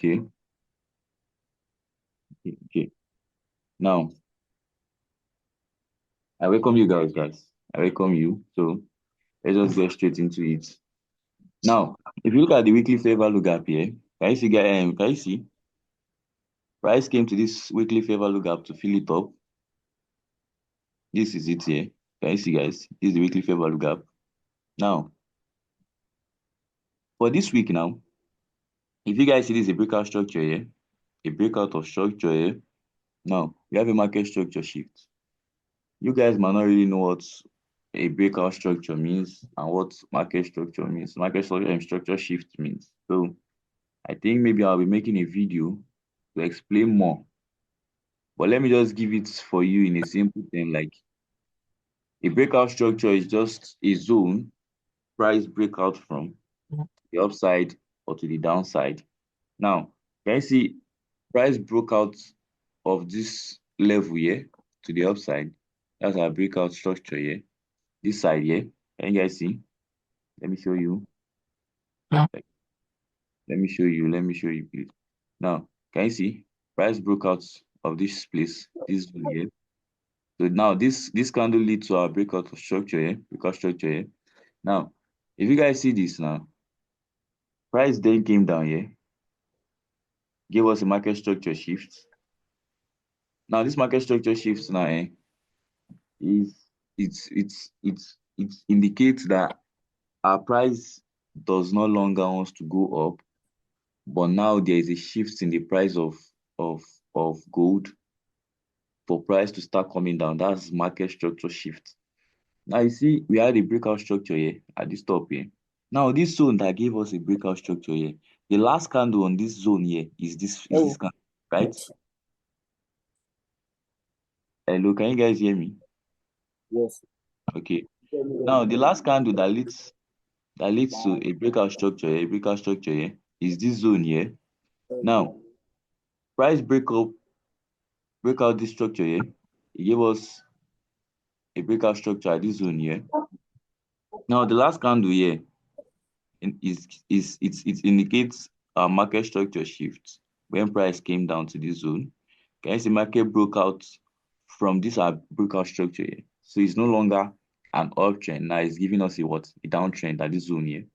Okay. Okay. Now, I welcome you guys. I welcome you. So let's just get straight into it. Now, if you look at the weekly fair value gap here, can you see price came to this weekly fair value gap to fill it up. This is it here. Can you see, guys? This is the weekly fair value gap. Now, for this week now, if you guys see this is a breakout structure here, a breakout of structure here. Now, we have a market structure shift. You guys might not really know what a breakout structure means and what market structure means. Market structure and structure shift means. So I think maybe I'll be making a video to explain more. But let me just give it for you in a simple thing. Like a breakout structure is just a zone price breakout from the upside or to the downside. Now, can you see price broke out of this level here to the upside? That's our breakout structure here. This side here. Can you guys see? Let me show you. Yeah. Let me show you. Let me show you, please. Now, can you see? Price broke out of this place, this zone here. So now this candle leads to our breakout of structure here, breakout structure here. Now, if you guys see this now, price then came down here, gave us a market structure shift. Now, this market structure shift now is it indicates that our price does no longer wants to go up, but now there is a shift in the price of of gold for price to start coming down. That's market structure shift. Now you see we had a breakout structure here at this top here. Now this zone that gave us a breakout structure here, the last candle on this zone here is this Oh, candle, right? yes. Hello, can you guys hear me? Yes. Okay. Now the last candle that leads to a breakout structure here is this zone here. Now price break out this structure here. It gave us a breakout structure at this zone here. Now the last candle here it indicates a market structure shift when price came down to this zone. Can you see market broke out from this breakout structure here? So it's no longer an uptrend. Now it's giving us a what? A downtrend at this zone here.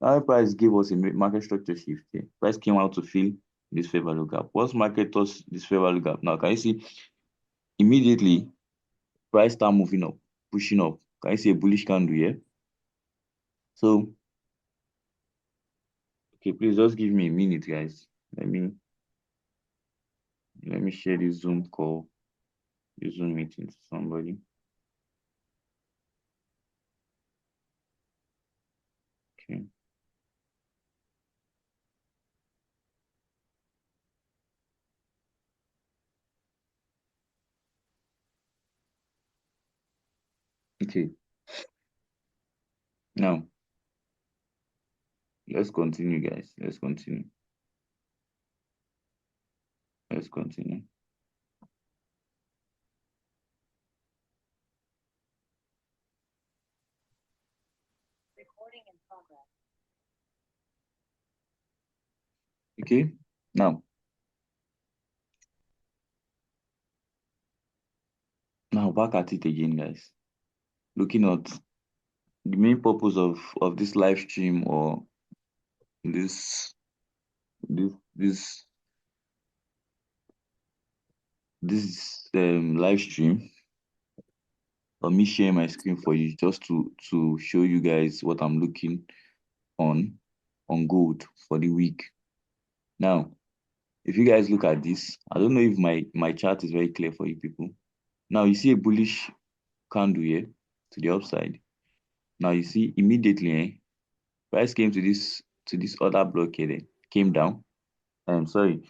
Now price gave us a market structure shift here. Price came out to fill this fair value gap. Once market touched this fair value gap, now can you see immediately price start moving up, pushing up. Can you see a bullish candle here? So okay, please just give me a minute, guys. Let me share this Zoom call, this Zoom meeting to somebody. Okay. Okay. Now let's continue, guys. Let's continue. Let's continue. Okay. Now back at it again, guys. Looking at the main purpose of this live stream or this this this this live stream or me sharing my screen for you just to show you guys what I'm looking on gold for the week. Now, if you guys look at this, I don't know if my chart is very clear for you people. Now you see a bullish candle here to the upside. Now you see immediately price came to this other block here, then came down. I'm sorry,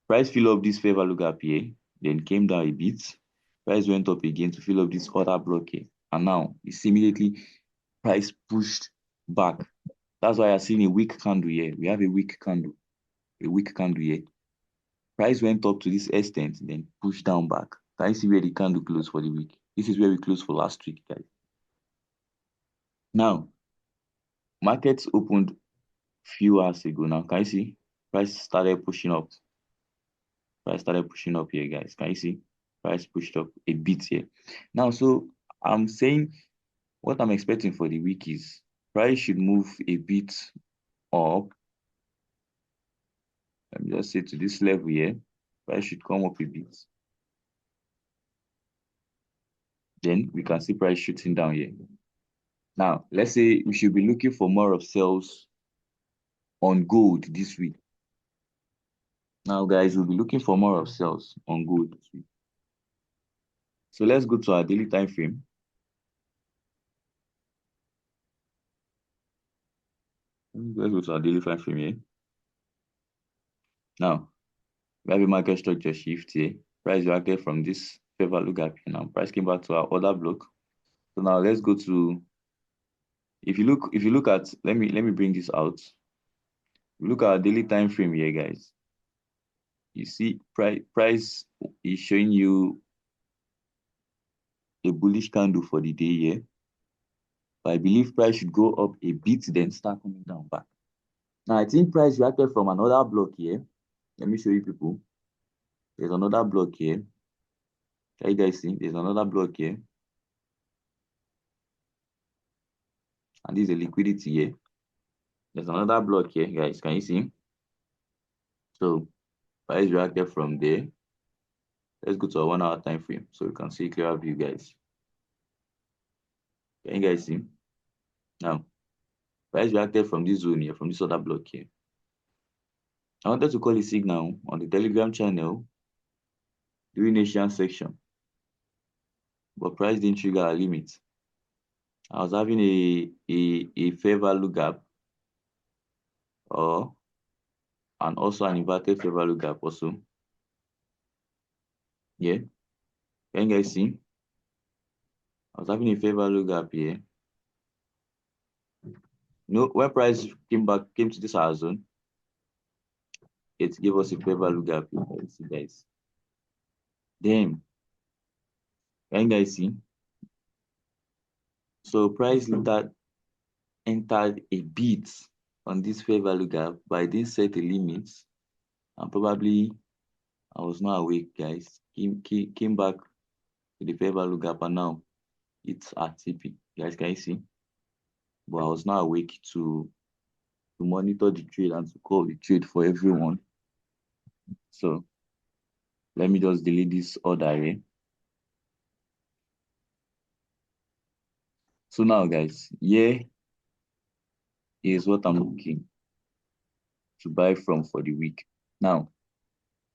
price fill up this fair value gap here, then came down a bit. Price went up again to fill up this other block here, and now you see immediately price pushed back. That's why you're seeing a weak candle here. We have a weak candle here. Price went up to this extent, then pushed down back. Can you see where the candle closed for the week? This is where we closed for last week, guys. Now, markets opened few hours ago. Now, can you see? Price started pushing up. Price started pushing up here, guys. Can you see? Price pushed up a bit here. Now, so I'm saying what I'm expecting for the week is price should move a bit up. Let me just say to this level here, price should come up a bit. Then we can see price shooting down here. Now, let's say we should be looking for more of sales on gold this week. Now, guys, we'll be looking for more of sales on gold this week. So let's go to our daily time frame. Let's go to our daily time frame here. Now, we have a market structure shift here. Price reacted from this fair value gap here now. Price came back to our order block. So now let's go to, if you look at, let me bring this out. Look at our daily time frame here, guys. You see price is showing you a bullish candle for the day here. But I believe price should go up a bit, then start coming down back. Now, I think price reacted from another block here. Let me show you people. There's another block here. Can you guys see? There's another block here. And this is a liquidity here. There's another block here, guys. Can you see? So, price reacted from there. Let's go to a 1 hour time frame so you can see a clearer view, guys. Can you guys see? Now, price reacted from this zone here, from this other block here. I wanted to call a signal on the Telegram channel during Asian section, but price didn't trigger a limit. I was having a fair value gap or and also an inverted fair value gap also. Yeah, can you guys see? I was having a fair value gap here. No, when price came to this hour zone, it gave us a fair value gap. You see, guys. Damn. Can you guys see? So price later entered a bit on this fair value gap, but I didn't set a limit. And probably I was not awake, guys. Came back to the fair value gap, and now it's at TP. Guys, can you see? But I was not awake to monitor the trade and to call the trade for everyone. So let me just delete this order here. So now, guys, here is what I'm looking to buy from for the week. Now,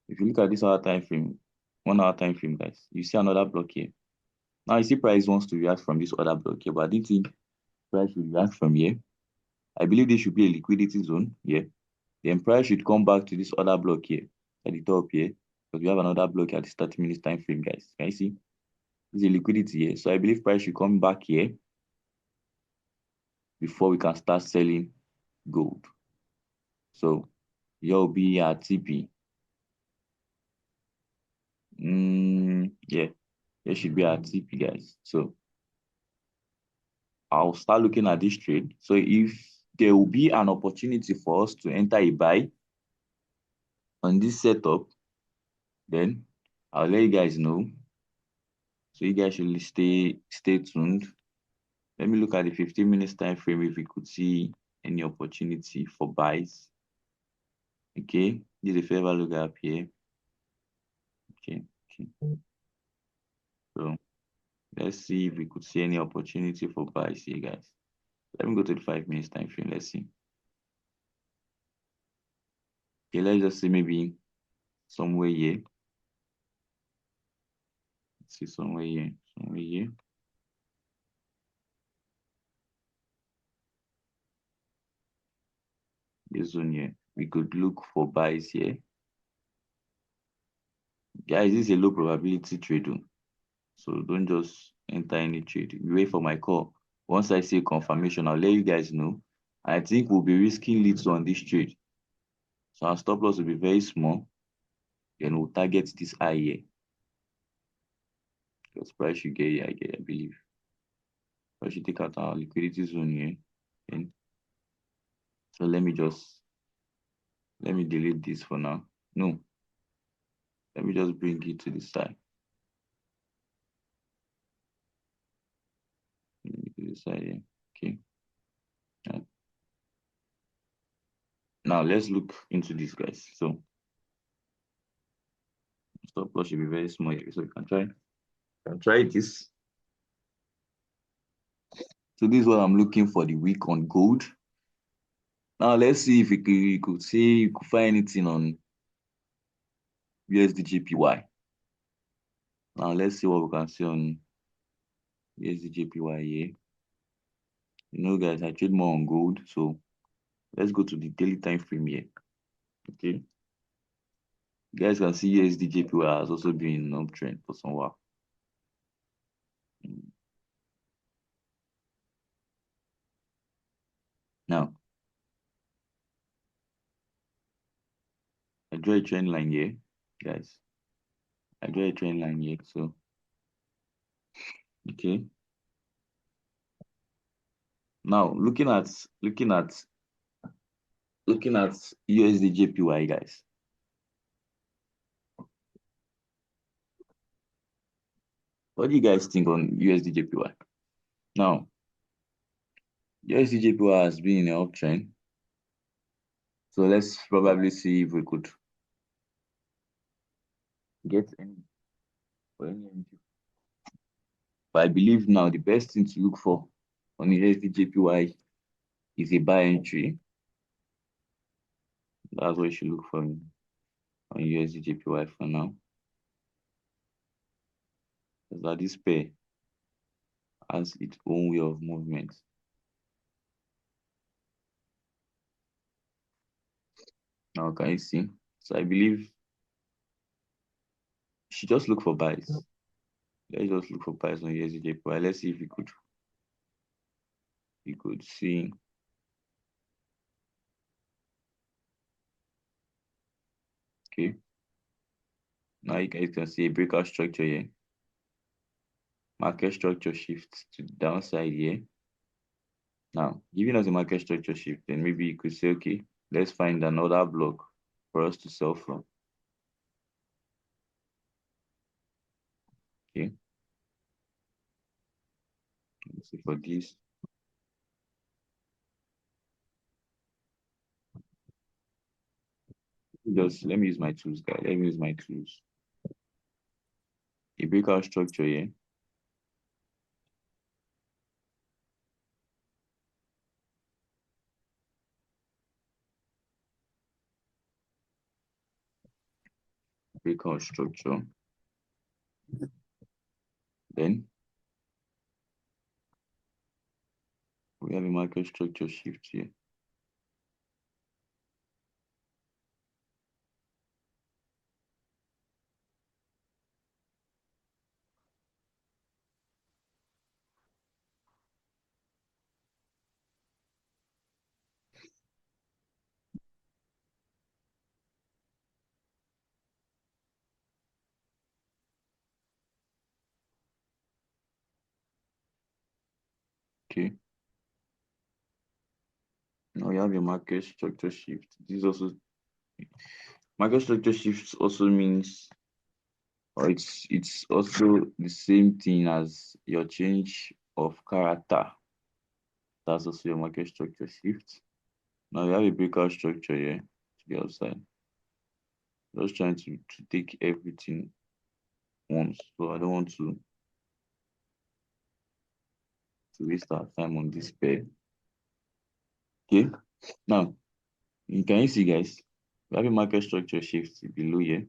if you look at this hour time frame, 1 hour time frame, guys, you see another block here. Now you see price wants to react from this other block here, but I didn't think price will react from here. I believe this should be a liquidity zone here. Then price should come back to this other block here at the top here, because we have another block at this 30 minutes time frame, guys. Can you see? This is a liquidity here. So I believe price should come back here before we can start selling gold. So you'll be at TP. Yeah, there should be at TP, guys. So I'll start looking at this trade. So if there will be an opportunity for us to enter a buy on this setup, then I'll let you guys know. So you guys should stay tuned. Let me look at the 15 minutes time frame if we could see any opportunity for buys. Okay, this is a fair value gap here. Okay. So let's see if we could see any opportunity for buys here, guys. Let me go to the 5 minutes time frame. Let's see. Okay, let's just see maybe somewhere here. Let's see somewhere here. This zone here. We could look for buys here. Guys, this is a low probability trade. So don't just enter any trade. Wait for my call. Once I see confirmation, I'll let you guys know. I think we'll be risking leads on this trade. So our stop loss will be very small. Then we'll target this high here. Because price should get here, I believe. I should take out our liquidity zone here. And so let me just Let me delete this for now. No, let me just bring it to the side. Bring it to the side here. Okay. Right. Now let's look into this, guys. So stop loss should be very small here. So you can try. This. So this is what I'm looking for the week on gold. Now let's see if we could see you could find anything on USD Now let's see what we can see on USD here. You know, guys, I trade more on gold, so let's go to the daily time frame here. Okay, you guys can see USD has also been in an uptrend for some while. Now I draw a trend line here, guys. I draw a trend line here. So okay. Now looking at USD guys. What do you guys think on USD Now, USD has been in an uptrend. So let's probably see if we could get any or any entry. But I believe now the best thing to look for on USD is a buy entry. That's what you should look for on USD for now. Because that this pair has its own way of movement. Now can you see? So I believe you should just look for buys. Let's just look for buys on USD. Let's see if we could see. Okay. Now you guys can see a breakout structure here. Market structure shift to the downside here. Now, giving us a market structure shift, then maybe you could say, okay, let's find another block for us to sell from. Okay. Let's see for this. Just let me use my tools, guys. Let me use my tools. A breakout structure here. Breakout structure. Then we have a market structure shift here. Okay. Now we have a market structure shift. This is also market structure shifts also means, or it's also the same thing as your change of character. That's also your market structure shift. Now we have a breakout structure here to the outside. Just trying to take everything once. So I don't want to waste our time on this pair. Okay. Now, can you see, guys? We have a market structure shift below here.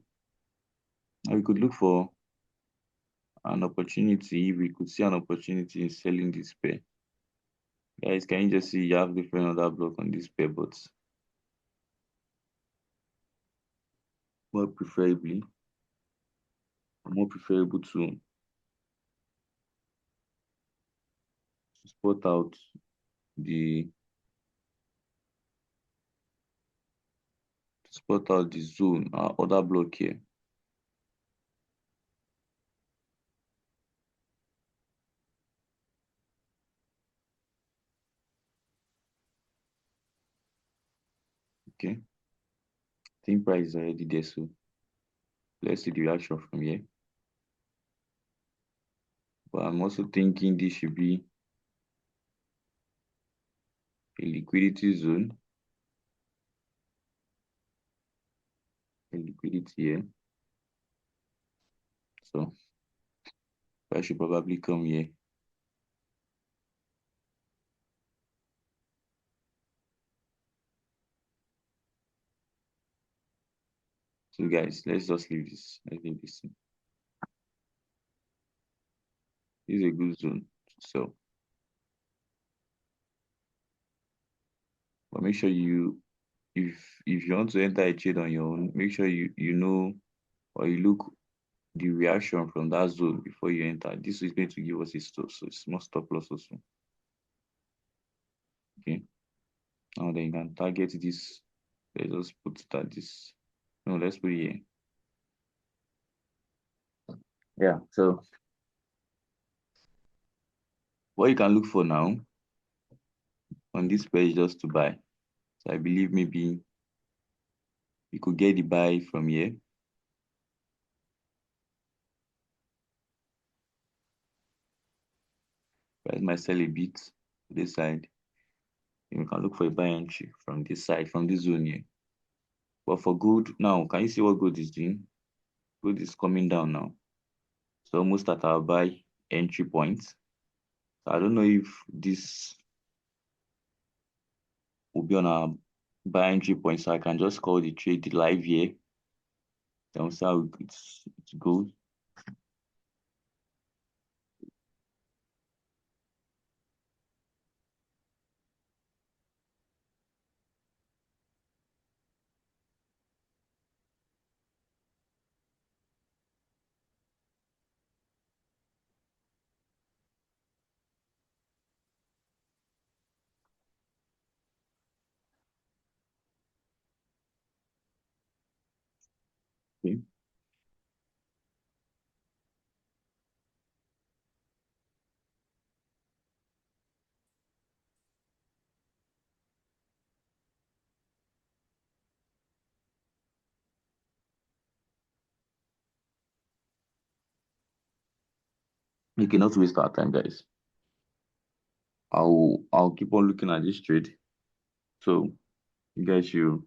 Now we could look for an opportunity. We could see an opportunity in selling this pair. Guys, can you just see you have different other block on this pair, but more preferably, more preferable to spot out the zone, other block here. Okay. think price is already there, so let's see the reaction from here. But I'm also thinking this should be a liquidity zone, a liquidity here. So I should probably come here. So guys, let's just leave this. Let's leave this. This is a good zone to sell. But make sure if you want to enter a trade on your own, make sure you know or you look the reaction from that zone before you enter. This is going to give us a stop, so it's more stop loss also. Okay. Now then you can target this. Let's just put that this. No, let's put it here. Yeah. So what you can look for now on this page just to buy. So I believe maybe you could get the buy from here. Price might sell a bit to this side. You can look for a buy entry from this side, from this zone here. But for gold now, can you see what gold is doing? Gold is coming down now. So almost at our buy entry point. So I don't know if this will be on our buy entry point. So I can just call the trade live here. Then we'll see how it goes. Okay. You cannot waste our time, guys. I'll keep on looking at this trade. So you guys should